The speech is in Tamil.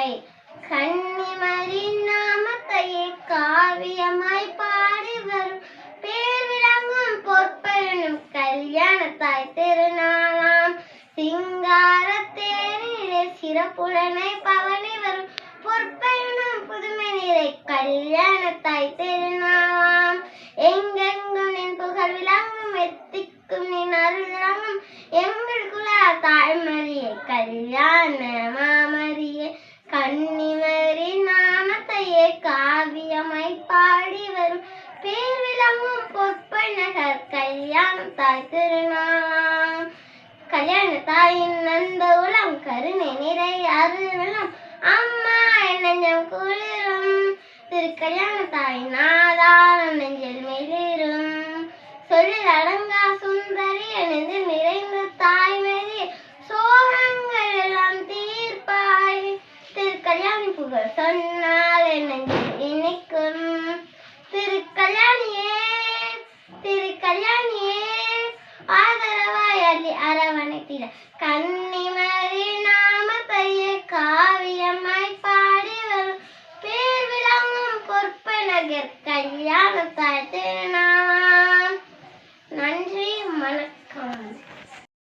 நிறை கன்னிமரின் நாமத்தையே காவியமாய் பாடி வரும் பேர் விளங்கும் பொற்பெனும் கல்யாணத்தாய் திருநாளாம் சிங்கார தேனிலே சிறப்புடனை பவனி வரும் பொற்பெனும் புதுமை நிறை கல்யாணத்தாய் திருநாளாம் எங்கெங்கும் நின் புகழ் விளங்கும் எத்திக்கும் நின் அருள் விளங்கும் எங்கள் குல தாய்மரியே கல்யாண மாமரியே கன்னிமரின் நாமத்தையே காவியமாய் பாடி வரும் பேர் விளங்கும் பொற்பை நகர் கல்யாணத்தாய் திருநாளாம் கல்யாணத்தாயின் நந்த உளம் கருணை நிறை அருள் வெள்ளம் அம்மா நெஞ்சம் குளிரும் திருக்கல்யாணத்தாய் நாதான நெஞ்சில் மிளிரும் சொல்லில் அடங்கா சுந்தரி நெஞ்சில் நிறைந்த தாய்மதி சோகங்கள் எல்லாம் தீர்ப்பாய் திருக்கல்யாணி புகழ் சொன்னால் நெஞ்சில் இனிக்கும் திருக்கல்யாணியே திருக்கல்யாணியே ஆதரவாய் அள்ளி அரவணைத்திட கன்னிமரி நாமத்தையே காவியமாய் பாடி வரும் பேர் விளங்கும் பொற்பை நகர் கல்யாணத்தாய் திருநாளாம்